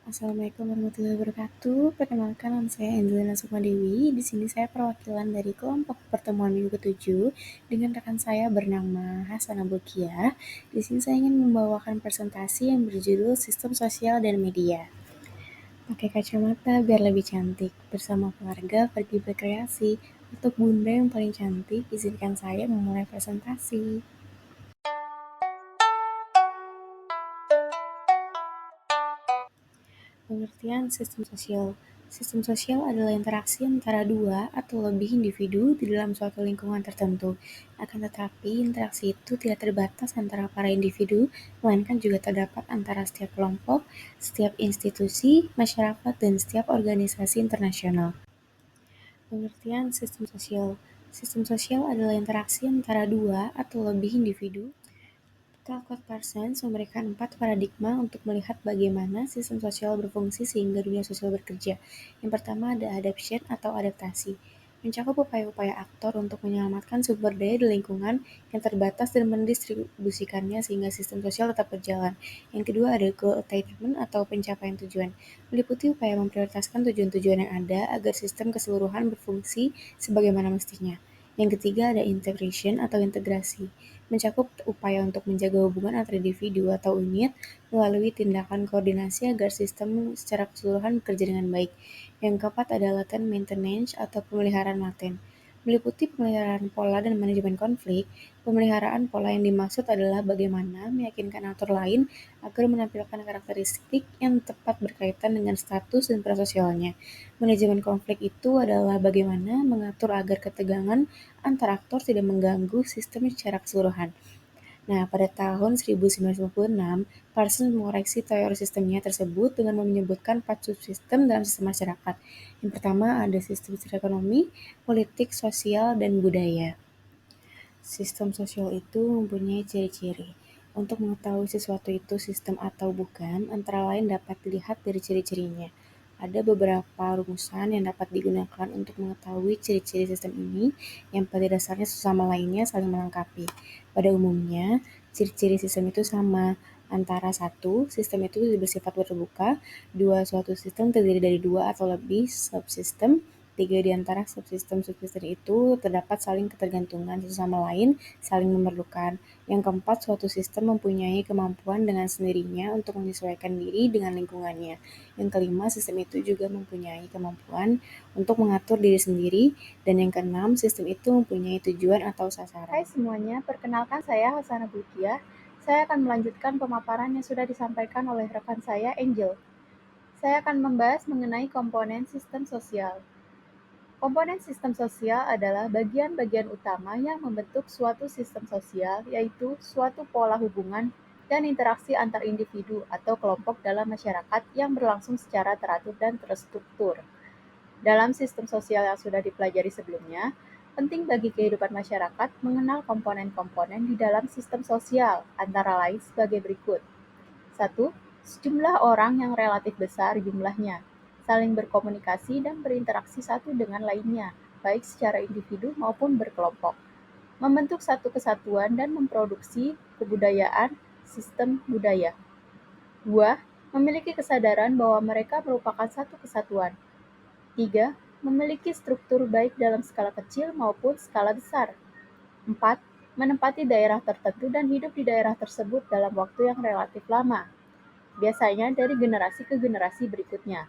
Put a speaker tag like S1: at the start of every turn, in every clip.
S1: Assalamualaikum warahmatullahi wabarakatuh. Perkenalkan, nama saya Angelina Sukmadewi. Di sini saya perwakilan dari kelompok pertemuan minggu ke-7 dengan rekan saya bernama Hasanah Bulkiah. Di sini saya ingin membawakan presentasi yang berjudul Sistem Sosial dan Media. Pakai kacamata biar lebih cantik. Bersama keluarga pergi berkreasi. Untuk bunda yang paling cantik, izinkan saya memulai presentasi. Pengertian sistem sosial. Sistem sosial adalah interaksi antara dua atau lebih individu di dalam suatu lingkungan tertentu. Akan tetapi, interaksi itu tidak terbatas antara para individu, melainkan juga terdapat antara setiap kelompok, setiap institusi, masyarakat, dan setiap organisasi internasional. Pengertian sistem sosial. Sistem sosial adalah interaksi antara dua atau lebih individu. Talcott Parsons memberikan 4 paradigma untuk melihat bagaimana sistem sosial berfungsi sehingga dunia sosial bekerja. Yang pertama ada adaptation atau adaptasi, mencakup upaya-upaya aktor untuk menyelamatkan sumber daya di lingkungan yang terbatas dan mendistribusikannya sehingga sistem sosial tetap berjalan. Yang kedua ada goal attainment atau pencapaian tujuan, meliputi upaya memprioritaskan tujuan-tujuan yang ada agar sistem keseluruhan berfungsi sebagaimana mestinya. Yang ketiga ada integration atau integrasi, mencakup upaya untuk menjaga hubungan antar individu atau unit melalui tindakan koordinasi agar sistem secara keseluruhan bekerja dengan baik. Yang keempat ada latent maintenance atau pemeliharaan laten, meliputi pemeliharaan pola dan manajemen konflik. Pemeliharaan pola yang dimaksud adalah bagaimana meyakinkan aktor lain agar menampilkan karakteristik yang tepat berkaitan dengan status dan peran sosialnya. Manajemen konflik itu adalah bagaimana mengatur agar ketegangan antar aktor tidak mengganggu sistem secara keseluruhan. Nah, pada tahun 1996, Parsons mengoreksi teori sistemnya tersebut dengan menyebutkan 4 subsistem dalam sistem masyarakat. Yang pertama ada sistem ekonomi, politik, sosial, dan budaya. Sistem sosial itu mempunyai ciri-ciri. Untuk mengetahui sesuatu itu sistem atau bukan, antara lain dapat dilihat dari ciri-cirinya. Ada beberapa rumusan yang dapat digunakan untuk mengetahui ciri-ciri sistem ini, yang pada dasarnya sesama lainnya saling melengkapi. Pada umumnya, ciri-ciri sistem itu sama. Antara satu, sistem itu bersifat terbuka. Dua, suatu sistem terdiri dari dua atau lebih subsistem. Tiga, di antara subsistem-subsistem itu terdapat saling ketergantungan satu sama lain, saling memerlukan. Yang keempat, suatu sistem mempunyai kemampuan dengan sendirinya untuk menyesuaikan diri dengan lingkungannya. Yang kelima, sistem itu juga mempunyai kemampuan untuk mengatur diri sendiri. Dan yang keenam, sistem itu mempunyai tujuan atau sasaran.
S2: Hai semuanya, perkenalkan saya Hasanah Bulkiah. Saya akan melanjutkan pemaparan yang sudah disampaikan oleh rekan saya, Angel. Saya akan membahas mengenai komponen sistem sosial. Komponen sistem sosial adalah bagian-bagian utama yang membentuk suatu sistem sosial, yaitu suatu pola hubungan dan interaksi antar individu atau kelompok dalam masyarakat yang berlangsung secara teratur dan terstruktur. Dalam sistem sosial yang sudah dipelajari sebelumnya, penting bagi kehidupan masyarakat mengenal komponen-komponen di dalam sistem sosial, antara lain sebagai berikut. 1. Sejumlah orang yang relatif besar jumlahnya, saling berkomunikasi dan berinteraksi satu dengan lainnya, baik secara individu maupun berkelompok. Membentuk satu kesatuan dan memproduksi kebudayaan sistem budaya. 2. Memiliki kesadaran bahwa mereka merupakan satu kesatuan. 3. Memiliki struktur baik dalam skala kecil maupun skala besar. 4. Menempati daerah tertentu dan hidup di daerah tersebut dalam waktu yang relatif lama, biasanya dari generasi ke generasi berikutnya.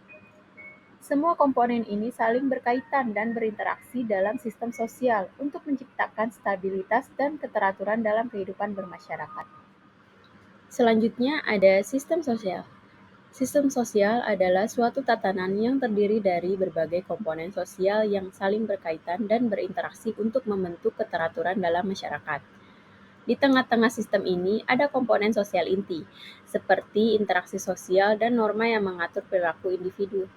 S2: Semua komponen ini saling berkaitan dan berinteraksi dalam sistem sosial untuk menciptakan stabilitas dan keteraturan dalam kehidupan bermasyarakat. Selanjutnya ada sistem sosial. Sistem sosial adalah suatu tatanan yang terdiri dari berbagai komponen sosial yang saling berkaitan dan berinteraksi untuk membentuk keteraturan dalam masyarakat. Di tengah-tengah sistem ini ada komponen sosial inti, seperti interaksi sosial dan norma yang mengatur perilaku individu.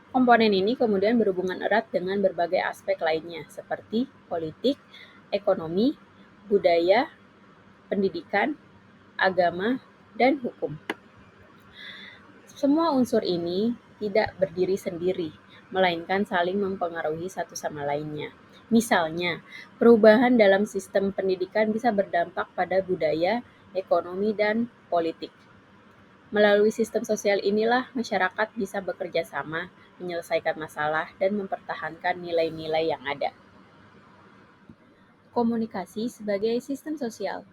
S2: Komponen ini kemudian berhubungan erat dengan berbagai aspek lainnya, seperti politik, ekonomi, budaya, pendidikan, agama, dan hukum. Semua unsur ini tidak berdiri sendiri, melainkan saling mempengaruhi satu sama lainnya. Misalnya, perubahan dalam sistem pendidikan bisa berdampak pada budaya, ekonomi, dan politik.
S3: Melalui sistem sosial inilah masyarakat bisa bekerja sama, menyelesaikan masalah, dan mempertahankan nilai-nilai yang ada. Komunikasi sebagai sistem sosial.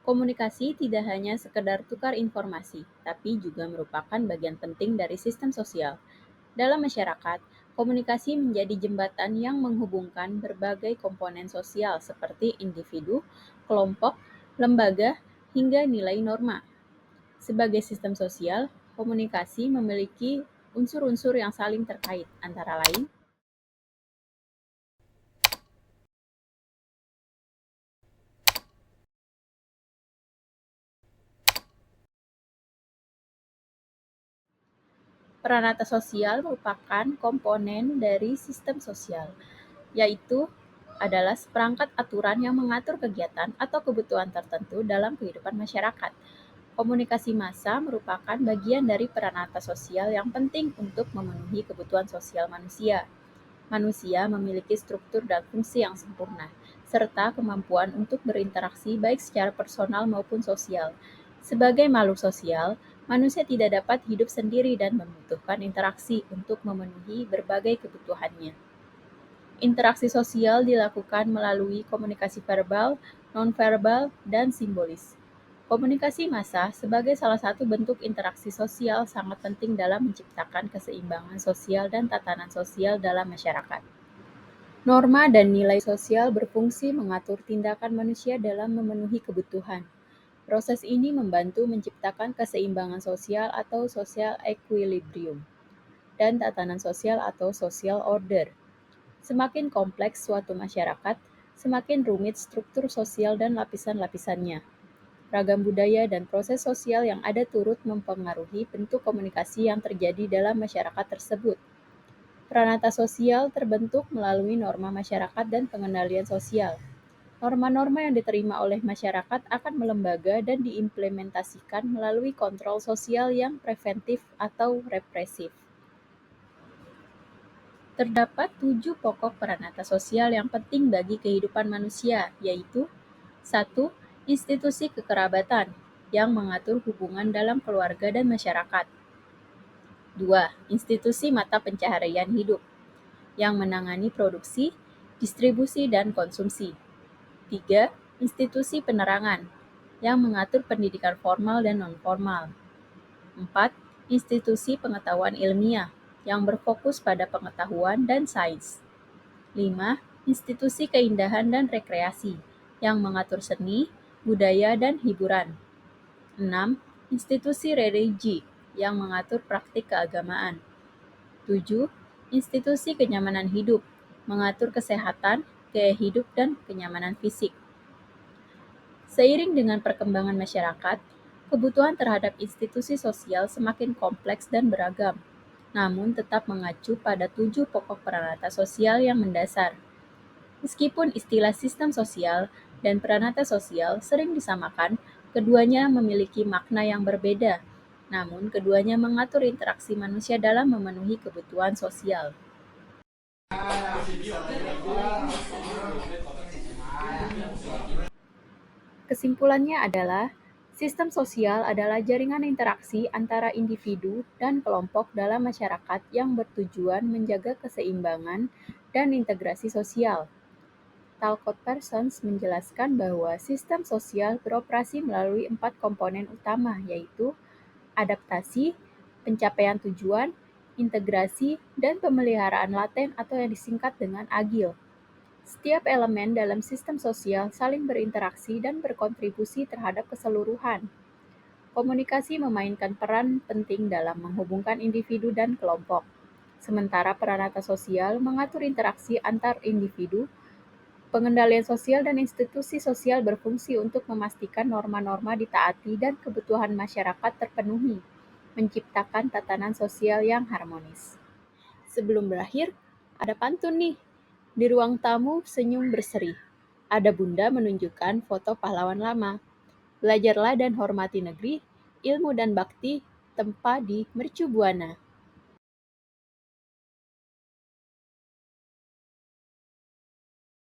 S3: Komunikasi tidak hanya sekedar tukar informasi, tapi juga merupakan bagian penting dari sistem sosial. Dalam masyarakat, komunikasi menjadi jembatan yang menghubungkan berbagai komponen sosial seperti individu, kelompok, lembaga, hingga nilai norma. Sebagai sistem sosial, komunikasi memiliki unsur-unsur yang saling terkait, antara lain peranata sosial merupakan komponen dari sistem sosial, yaitu adalah seperangkat aturan yang mengatur kegiatan atau kebutuhan tertentu dalam kehidupan masyarakat. Komunikasi massa merupakan bagian dari peranata sosial yang penting untuk memenuhi kebutuhan sosial manusia. Manusia memiliki struktur dan fungsi yang sempurna, serta kemampuan untuk berinteraksi baik secara personal maupun sosial. Sebagai makhluk sosial, manusia tidak dapat hidup sendiri dan membutuhkan interaksi untuk memenuhi berbagai kebutuhannya. Interaksi sosial dilakukan melalui komunikasi verbal, nonverbal, dan simbolis. Komunikasi massa sebagai salah satu bentuk interaksi sosial sangat penting dalam menciptakan keseimbangan sosial dan tatanan sosial dalam masyarakat. Norma dan nilai sosial berfungsi mengatur tindakan manusia dalam memenuhi kebutuhan. Proses ini membantu menciptakan keseimbangan sosial atau social equilibrium dan tatanan sosial atau social order. Semakin kompleks suatu masyarakat, semakin rumit struktur sosial dan lapisan-lapisannya. Ragam budaya dan proses sosial yang ada turut mempengaruhi bentuk komunikasi yang terjadi dalam masyarakat tersebut. Peranata sosial terbentuk melalui norma masyarakat dan pengendalian sosial. Norma-norma yang diterima oleh masyarakat akan melembaga dan diimplementasikan melalui kontrol sosial yang preventif atau represif. Terdapat 7 pokok peranata sosial yang penting bagi kehidupan manusia, yaitu: 1. Institusi kekerabatan yang mengatur hubungan dalam keluarga dan masyarakat. 2. Institusi mata pencaharian hidup yang menangani produksi, distribusi, dan konsumsi. 3. Institusi penerangan yang mengatur pendidikan formal dan non-formal. 4. Institusi pengetahuan ilmiah yang berfokus pada pengetahuan dan sains. 5. Institusi keindahan dan rekreasi yang mengatur seni, budaya, dan hiburan. 6. Institusi religi yang mengatur praktik keagamaan. 7. Institusi kenyamanan hidup mengatur kesehatan, gaya hidup, dan kenyamanan fisik. Seiring dengan perkembangan masyarakat, kebutuhan terhadap institusi sosial semakin kompleks dan beragam, namun tetap mengacu pada 7 pokok peranata sosial yang mendasar. Meskipun istilah sistem sosial dan peranata sosial sering disamakan, keduanya memiliki makna yang berbeda, namun keduanya mengatur interaksi manusia dalam memenuhi kebutuhan sosial. Kesimpulannya adalah, sistem sosial adalah jaringan interaksi antara individu dan kelompok dalam masyarakat yang bertujuan menjaga keseimbangan dan integrasi sosial. Talcott Parsons menjelaskan bahwa sistem sosial beroperasi melalui 4 komponen utama, yaitu adaptasi, pencapaian tujuan, integrasi, dan pemeliharaan laten atau yang disingkat dengan agil. Setiap elemen dalam sistem sosial saling berinteraksi dan berkontribusi terhadap keseluruhan. Komunikasi memainkan peran penting dalam menghubungkan individu dan kelompok, sementara peranata sosial mengatur interaksi antar individu. Pengendalian sosial dan institusi sosial berfungsi untuk memastikan norma-norma ditaati dan kebutuhan masyarakat terpenuhi, menciptakan tatanan sosial yang harmonis. Sebelum berakhir, ada pantun nih. Di ruang tamu senyum berseri. Ada bunda menunjukkan foto pahlawan lama. Belajarlah dan hormati negeri, ilmu dan bakti tempa di Mercu Buana.